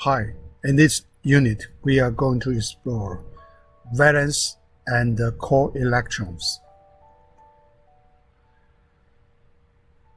Hi, in this unit we are going to explore valence and core electrons.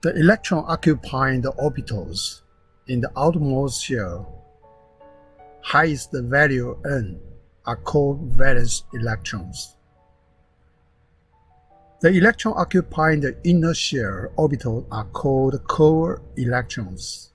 The electron occupying the orbitals in the outermost shell, highest value n, are called valence electrons. The electron occupying the inner shell orbital are called core electrons.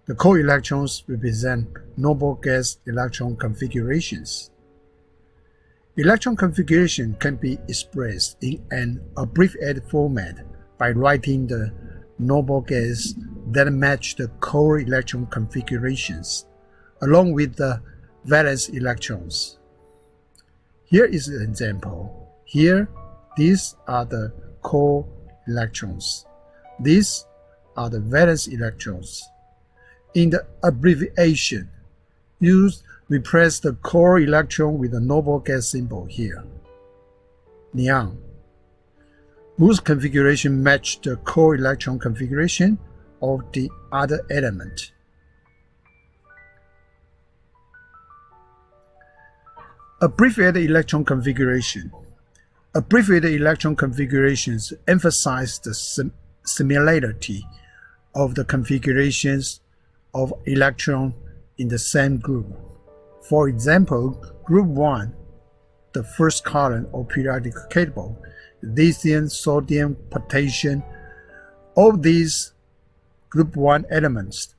The core electrons represent noble gas electron configurations. Electron configuration can be expressed in an abbreviated format by writing the noble gas that match the core electron configurations, along with the valence electrons. Here is an example. Here, these are the core electrons. These are the valence electrons. In the abbreviation, replace the core electron with the noble gas symbol here, neon, whose configuration match the core electron configuration of the other element. Abbreviated electron configuration. Abbreviated electron configurations emphasize the similarity of the configurations of electrons in the same group. For example, group 1, the first column of periodic table, lithium, sodium, potassium, all these group 1 elements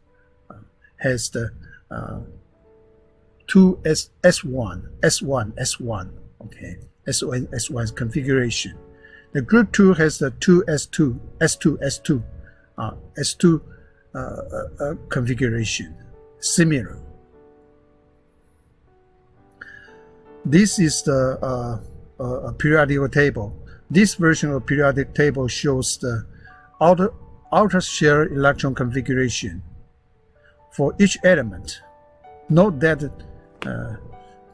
has the S1, okay, S1 configuration. The group 2 has the S2 configuration, similar. This is the periodic table. This version of periodic table shows the outer shell electron configuration for each element. Note that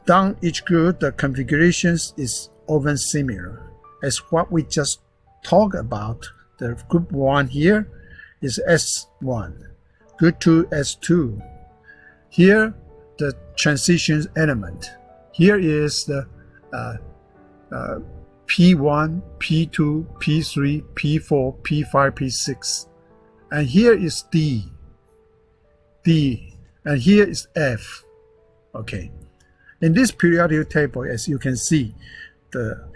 down each group the configurations is often similar, as what we just talked about. The group 1 here is S1, group 2 S2. Here the transition element. Here is the P1, P2, P3, P4, P5, P6. And here is D, and here is F. Okay. In this periodic table, as you can see,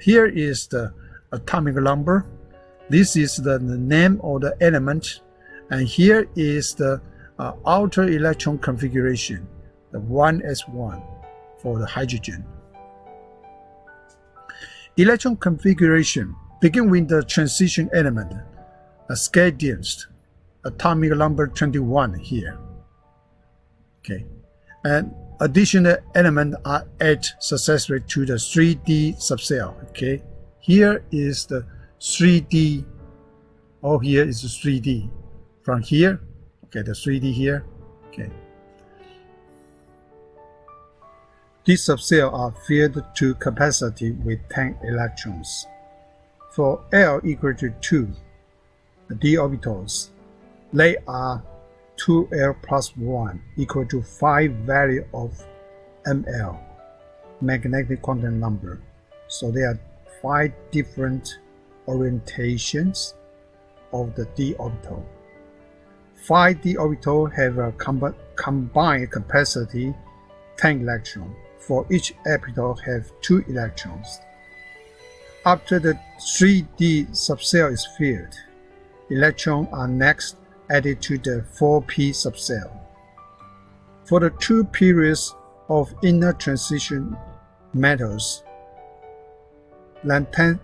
here is the atomic number. This is the name of the element. And here is the outer electron configuration, the 1s1 for the hydrogen. Electron configuration begin with the transition element, a scale-densed, atomic number 21 here. Okay, and additional elements are added successively to the 3D subcell. Okay, here is the 3D. Oh, here is the 3D. From here, okay, the 3D here, okay. These subcells are filled to capacity with 10 electrons. For L equal to 2, the d orbitals, they are 2L plus 1 equal to 5 value of ML, magnetic quantum number. So there are 5 different orientations of the d orbital. 5 d orbitals have a combined capacity 10 electrons. For each orbital have 2 electrons. After the 3D subcell is filled, electrons are next added to the 4p subcell. For the 2 periods of inner transition metals, lanthanum,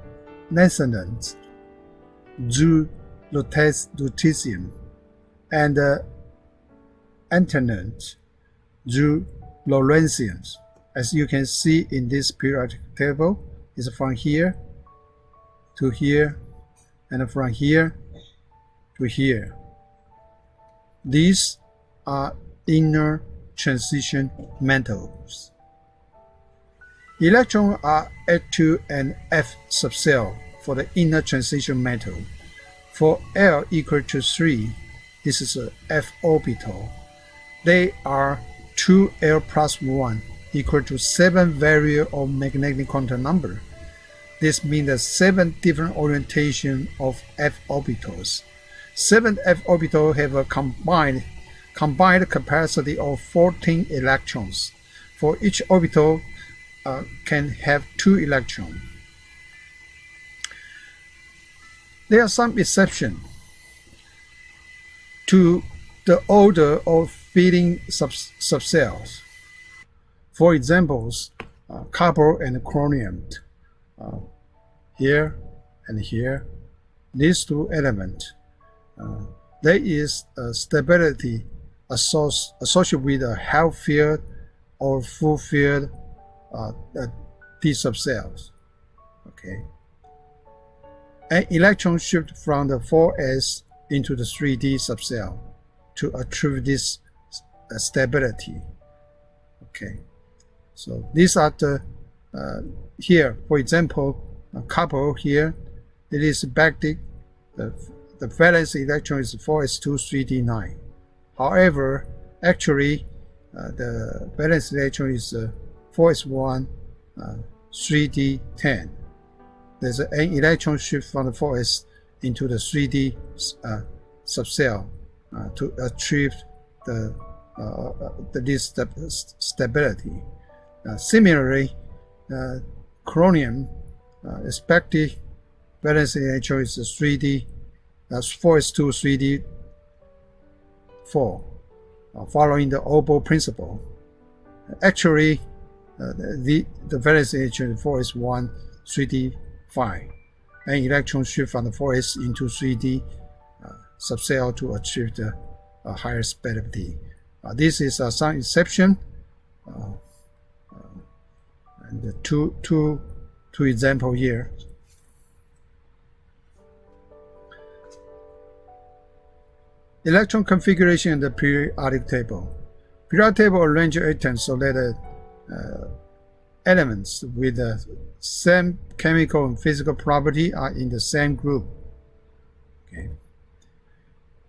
lutetium, and antimonum, lawrencium. As you can see in this periodic table, is from here to here, and from here to here. These are inner transition metals. Electrons are added to an F subcell for the inner transition metal. For L equal to 3, this is a F orbital. They are 2L plus 1 equal to 7 value of magnetic quantum number. This means that 7 different orientation of f orbitals. 7 f orbitals have a combined capacity of 14 electrons. For each orbital can have 2 electrons. There are some exceptions to the order of fitting subcells. For examples, copper and chromium, here and here, these two elements, there is a stability associated with a half field or full field d subcells. Okay. An electron shift from the 4s into the 3d subcell to achieve this stability. Okay, so these are the here, for example, copper here, it is backed. The valence electron is 4s2 3d9. However, actually, the valence electron is 4s1 3d10. There's an electron shift from the 4s into the 3d subcell to achieve this stability. Similarly, chromium expected valence electron is 3d, that's 4s2 3d4, following the oboe principle. Actually, the valence electron is 4s1 3d5, and electron shift from the 4s into 3d subcell to achieve the higher stability. This is some exception, and the two examples here. Electron configuration in the periodic table. Periodic table arranges atoms so that elements with the same chemical and physical property are in the same group. Okay.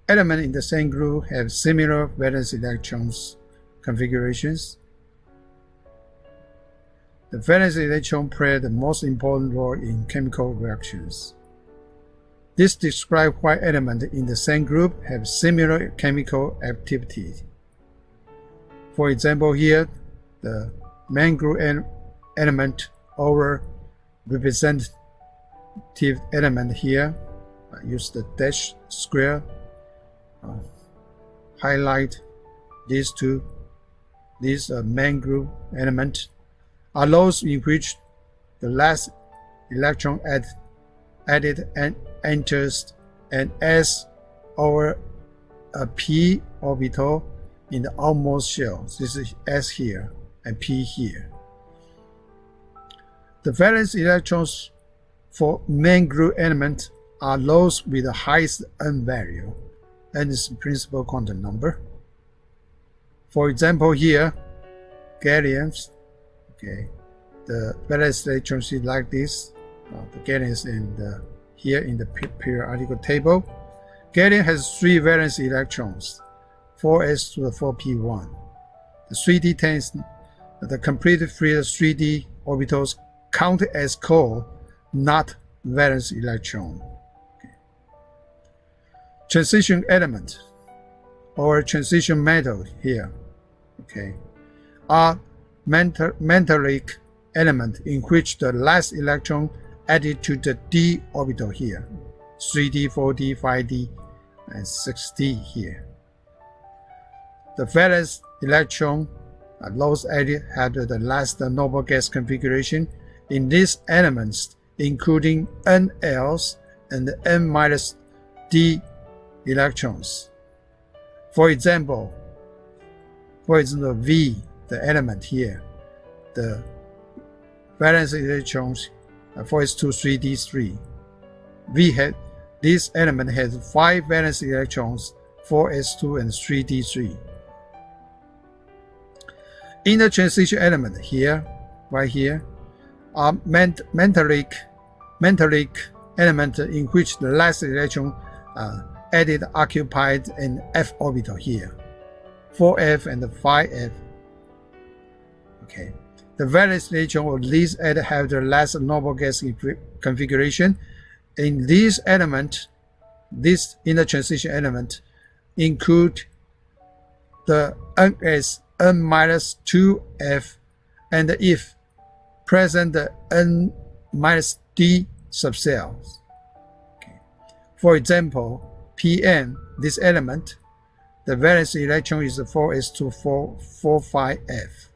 Elements in the same group have similar valence electrons configurations. The valence electron play the most important role in chemical reactions. This describes why elements in the same group have similar chemical activity. For example, here, the main group element over representative element here. I use the dash square. Highlight these two. These main group elements are those in which the last electron added and enters an s over a p orbital in the outermost shell. This is s here and p here. The valence electrons for main group element are those with the highest n value. N is the principal quantum number. For example, here, galliums. Okay, the valence electrons is like this. The gallium is here in the periodical table. Gallium has 3 valence electrons, 4s to the 4p1. The 3d10 is the completely free 3d orbitals counted as core, not valence electron. Okay. Transition element or transition metal here, okay, are metallic element in which the last electron added to the d orbital here, 3d, 4d, 5d, and 6d here. The valence electron, those added had the last noble gas configuration in these elements, including NLs and n-d electrons. For example, V, the element here, the valence electrons 4s2 3d3. This element has 5 valence electrons, 4s2 and 3d3. In the transition element here, right here, are metallic element in which the last electron added occupied an f orbital here, 4f and 5f Okay, the valence electron of these atoms have the last noble gas configuration. In these elements, this inner transition element include the NS N-2F, and if present the N-D subcells. Okay. For example, PM, this element, the valence electron is 4s245F,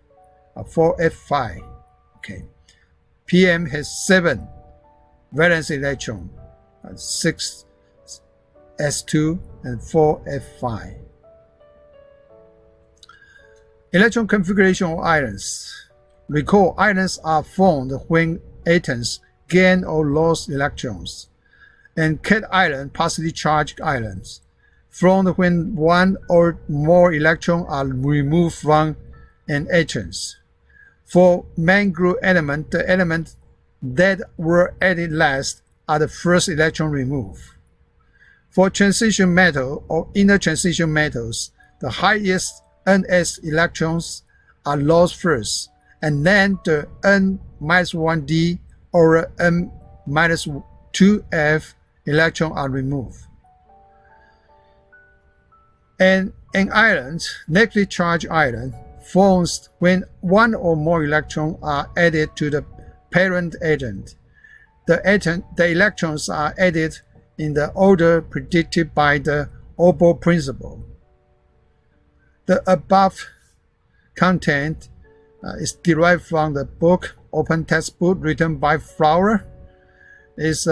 4F5. Okay. PM has 7 valence electrons, 6s2 and 4f5. Electron configuration of ions. Recall, ions are formed when atoms gain or lose electrons, and cation, partially charged ions, formed when one or more electrons are removed from an atom. For main group element, the elements that were added last are the first electron removed. For transition metal or inner transition metals, the highest NS electrons are lost first, and then the N-1D or N-2F electrons are removed. And an ion, negatively charged ion, forms when one or more electrons are added to the parent agent. The electrons are added in the order predicted by the Opal principle. The above content is derived from the book, open textbook written by Flower. Is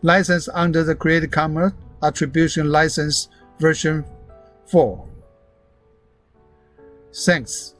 licensed under the Creative Commons Attribution License version 4. Thanks.